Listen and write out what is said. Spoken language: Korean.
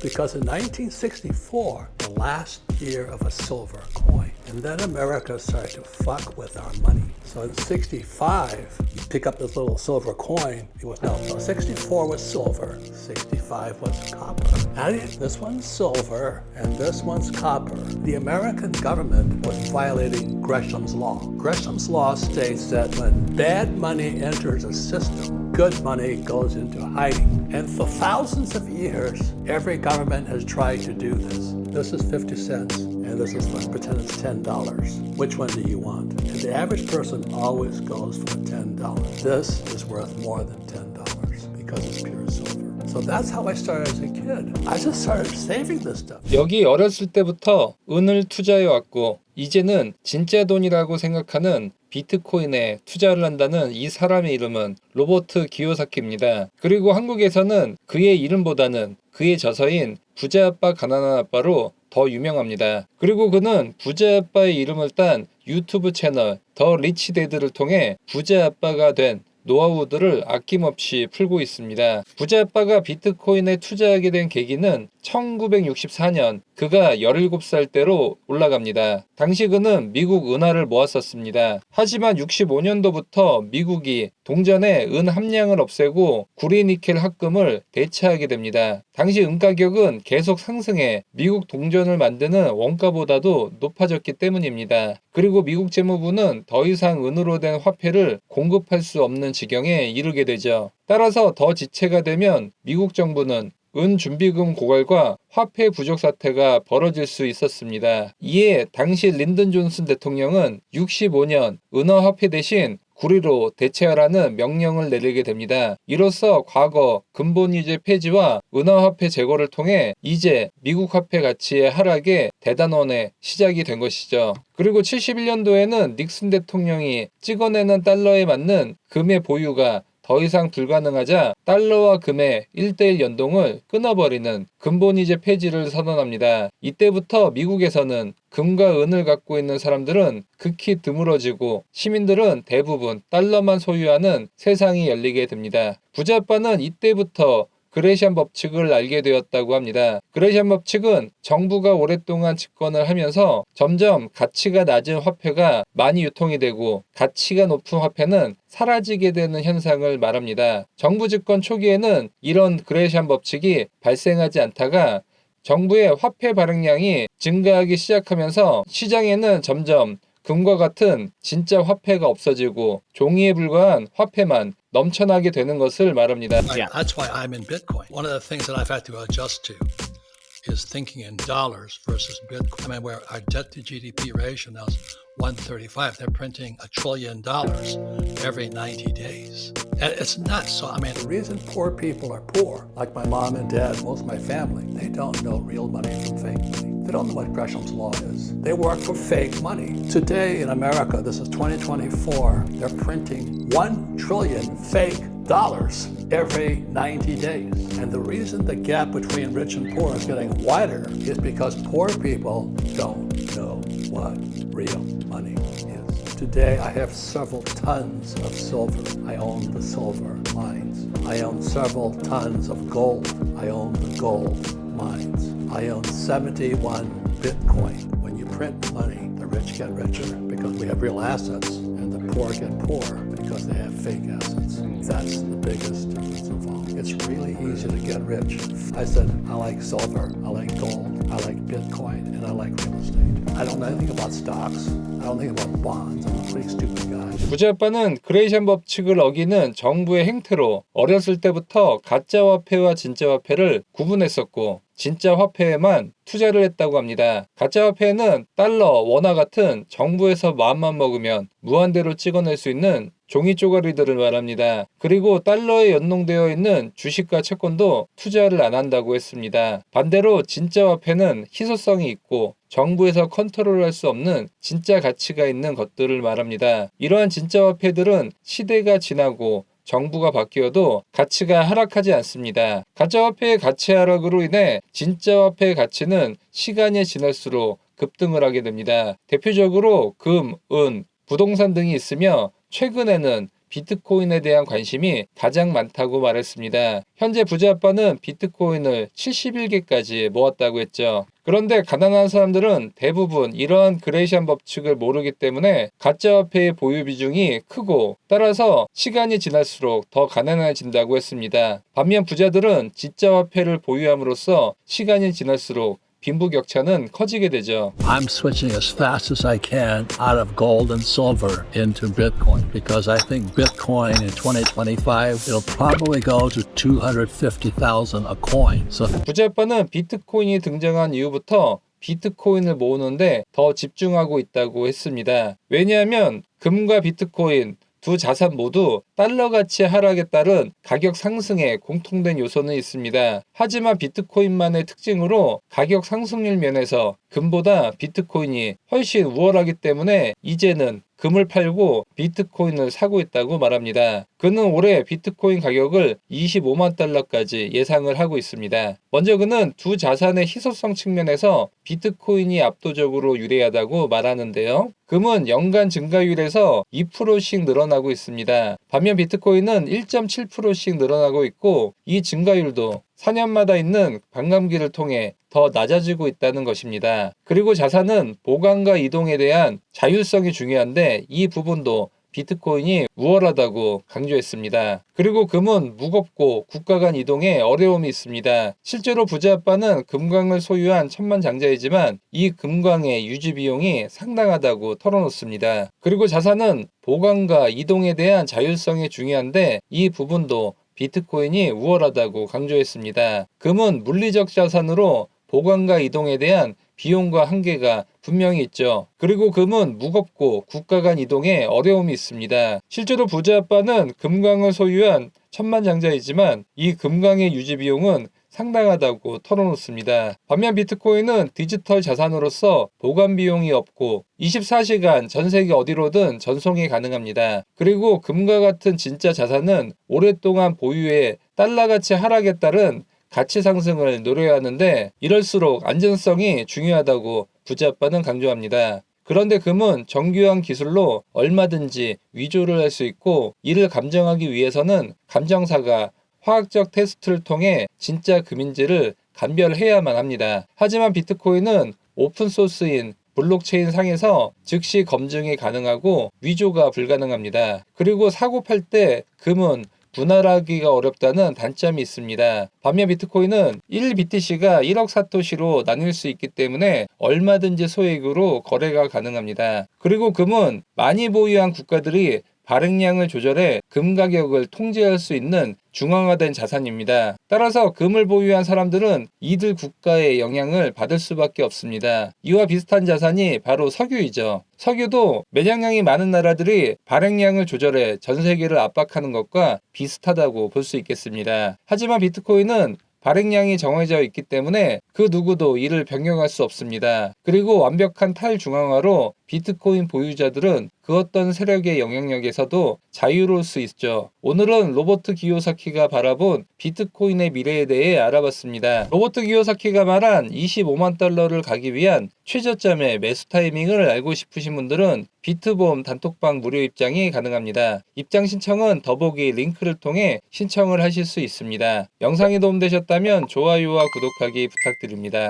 Because in 1964, the last year of a silver coin, and then America started to fuck with our money. So in 65, you pick up this little silver coin, it was no, 64 was silver, 65 was copper. And this one's silver and this one's copper. The American government was violating Gresham's law. Gresham's law states that when bad money enters a system, good money goes into hiding. And for thousands of years, every government has tried to do this. This is 50 cents, and this is, let's pretend it's $10. Which one do you want? And the average person always goes for $10. This is worth more than $10 because it's pure silver. So that's how I started as a kid. I just started saving this stuff. 여기 어렸을 때부터 은을 투자해왔고 이제는 진짜 돈이라고 생각하는 비트코인에 투자를 한다는 이 사람의 이름은 로버트 기요사키입니다. 그리고 한국에서는 그의 이름보다는 그의 저서인 부자 아빠 가난한 아빠로 더 유명합니다. 그리고 그는 부자 아빠의 이름을 딴 유튜브 채널 더 리치 데드를 통해 부자 아빠가 된 노하우들을 아낌없이 풀고 있습니다. 부자 아빠가 비트코인에 투자하게 된 계기는 1964년 그가 17살 때로 올라갑니다. 당시 그는 미국 은화를 모았었습니다. 하지만 65년도부터 미국이 동전의 은 함량을 없애고 구리니켈 합금을 대체하게 됩니다. 당시 은 가격은 계속 상승해 미국 동전을 만드는 원가보다도 높아졌기 때문입니다. 그리고 미국 재무부는 더 이상 은으로 된 화폐를 공급할 수 없는 지경에 이르게 되죠. 따라서 더 지체가 되면 미국 정부는 은 준비금 고갈과 화폐 부족 사태가 벌어질 수 있었습니다. 이에 당시 린든 존슨 대통령은 65년 은화 화폐 대신 구리로 대체하라는 명령을 내리게 됩니다. 이로써 과거 근본이제 폐지와 은화화폐 제거를 통해 이제 미국 화폐 가치의 하락의 대단원의 시작이 된 것이죠. 그리고 71년도에는 닉슨 대통령이 찍어내는 달러에 맞는 금의 보유가 더 이상 불가능하자 달러와 금의 1:1 연동을 끊어버리는 근본이제 폐지를 선언합니다. 이때부터 미국에서는 금과 은을 갖고 있는 사람들은 극히 드물어지고 시민들은 대부분 달러만 소유하는 세상이 열리게 됩니다. 부자 아빠는 이때부터 그레시안 법칙을 알게 되었다고 합니다. 그레시안 법칙은 정부가 오랫동안 집권을 하면서 점점 가치가 낮은 화폐가 많이 유통이 되고 가치가 높은 화폐는 사라지게 되는 현상을 말합니다. 정부 집권 초기에는 이런 그레시안 법칙이 발생하지 않다가 정부의 화폐 발행량이 증가하기 시작하면서 시장에는 점점 금과 같은 진짜 화폐가 없어지고 종이에 불과한 화폐만 넘쳐나게 되는 것을 말합니다. That's why I'm in Bitcoin. One of the things that I've had to adjust to is thinking in dollars versus Bitcoin. I mean, where our debt to GDP ratio now is 135. They're printing $1 trillion every 90 days. And it's nuts. So, I mean, the reason poor people are poor, like my mom and dad, most of my family, they don't know real money from fake money. They don't know what Gresham's law is. They work for fake money. Today in America, this is 2024, they're printing 1 trillion fake dollars every 90 days. And the reason the gap between rich and poor is getting wider is because poor people don't know what real money is. Today, I have several tons of silver. I own the silver mines. I own several tons of gold. I own the gold mines. I own 71 Bitcoin. When you print money, the rich get richer because we have real assets, and the poor get poorer because they have fake assets. That's the biggest difference of all. It's really easy to get rich. I said, I like silver, I like gold, I like Bitcoin, and I like real estate. I don't know anything about stocks. I don't think about bonds. I'm a pretty stupid guy. 부자 아빠는 그레이션 법칙을 어기는 정부의 행태로 어렸을 때부터 가짜 화폐와 진짜 화폐를 구분했었고 진짜 화폐에만 투자를 했다고 합니다. 가짜 화폐는 달러, 원화 같은 정부에서 마음만 먹으면 무한대로 찍어낼 수 있는 종이 쪼가리들을 말합니다. 그리고 달러에 연동되어 있는 주식과 채권도 투자를 안 한다고 했습니다. 반대로 진짜 화폐는 희소성이 있고 정부에서 컨트롤할 수 없는 진짜 가치가 있는 것들을 말합니다. 이러한 진짜 화폐들은 시대가 지나고 정부가 바뀌어도 가치가 하락하지 않습니다. 가짜 화폐의 가치 하락으로 인해 진짜 화폐의 가치는 시간이 지날수록 급등을 하게 됩니다. 대표적으로 금, 은, 부동산 등이 있으며 최근에는 비트코인에 대한 관심이 가장 많다고 말했습니다. 현재 부자 아빠는 비트코인을 71개까지 모았다고 했죠. 그런데 가난한 사람들은 대부분 이러한 그레이션 법칙을 모르기 때문에 가짜화폐의 보유 비중이 크고 따라서 시간이 지날수록 더 가난해진다고 했습니다. 반면 부자들은 진짜화폐를 보유함으로써 시간이 지날수록 빈부격차는 커지게 되죠. I'm switching as fast as I can out of gold and silver into Bitcoin because I think Bitcoin in 2025 it'll probably go to 250,000 a coin. So 부자 아빠는 비트코인이 등장한 이후부터 비트코인을 모으는데 더 집중하고 있다고 했습니다. 왜냐하면 금과 비트코인 두 자산 모두 달러 가치 하락에 따른 가격 상승에 공통된 요소는 있습니다. 하지만 비트코인만의 특징으로 가격 상승률 면에서 금보다 비트코인이 훨씬 우월하기 때문에 이제는 금을 팔고 비트코인을 사고 있다고 말합니다. 그는 올해 비트코인 가격을 25만 달러까지 예상을 하고 있습니다. 먼저 그는 두 자산의 희소성 측면에서 비트코인이 압도적으로 유리하다고 말하는데요. 금은 연간 증가율에서 2%씩 늘어나고 있습니다. 반면 비트코인은 1.7%씩 늘어나고 있고 이 증가율도 4년마다 있는 반감기를 통해 더 낮아지고 있다는 것입니다. 그리고 자산은 보관과 이동에 대한 자율성이 중요한데 이 부분도 비트코인이 우월하다고 강조했습니다. 그리고 금은 무겁고 국가 간 이동에 어려움이 있습니다. 실제로 부자 아빠는 금광을 소유한 천만장자이지만 이 금광의 유지 비용이 상당하다고 털어놓습니다. 그리고 자산은 보관과 이동에 대한 자율성이 중요한데 이 부분도 비트코인이 우월하다고 강조했습니다. 금은 물리적 자산으로 보관과 이동에 대한 비용과 한계가 분명히 있죠. 그리고 금은 무겁고 국가 간 이동에 어려움이 있습니다. 실제로 부자 아빠는 금광을 소유한 천만장자이지만 이 금광의 유지 비용은 상당하다고 털어놓습니다. 반면 비트코인은 디지털 자산으로서 보관 비용이 없고 24시간 전 세계 어디로든 전송이 가능합니다. 그리고 금과 같은 진짜 자산은 오랫동안 보유해 달러 가치 하락에 따른 가치 상승을 노려야 하는데 이럴수록 안전성이 중요하다고 부자 아빠는 강조합니다. 그런데 금은 정교한 기술로 얼마든지 위조를 할 수 있고 이를 감정하기 위해서는 감정사가 화학적 테스트를 통해 진짜 금인지를 감별해야만 합니다. 하지만 비트코인은 오픈소스인 블록체인 상에서 즉시 검증이 가능하고 위조가 불가능합니다. 그리고 사고 팔 때 금은 분할하기가 어렵다는 단점이 있습니다. 반면 비트코인은 1BTC가 1억 사토시로 나뉠 수 있기 때문에 얼마든지 소액으로 거래가 가능합니다. 그리고 금은 많이 보유한 국가들이 발행량을 조절해 금 가격을 통제할 수 있는 중앙화된 자산입니다. 따라서 금을 보유한 사람들은 이들 국가의 영향을 받을 수밖에 없습니다. 이와 비슷한 자산이 바로 석유이죠. 석유도 매장량이 많은 나라들이 발행량을 조절해 전 세계를 압박하는 것과 비슷하다고 볼 수 있겠습니다. 하지만 비트코인은 발행량이 정해져 있기 때문에 그 누구도 이를 변경할 수 없습니다. 그리고 완벽한 탈중앙화로 비트코인 보유자들은 그 어떤 세력의 영향력에서도 자유로울 수 있죠. 오늘은 로버트 기요사키가 바라본 비트코인의 미래에 대해 알아봤습니다. 로버트 기요사키가 말한 25만 달러를 가기 위한 최저점의 매수 타이밍을 알고 싶으신 분들은 비트보험 단톡방 무료 입장이 가능합니다. 입장 신청은 더보기 링크를 통해 신청을 하실 수 있습니다. 영상이 도움되셨다면 좋아요와 구독하기 부탁드립니다.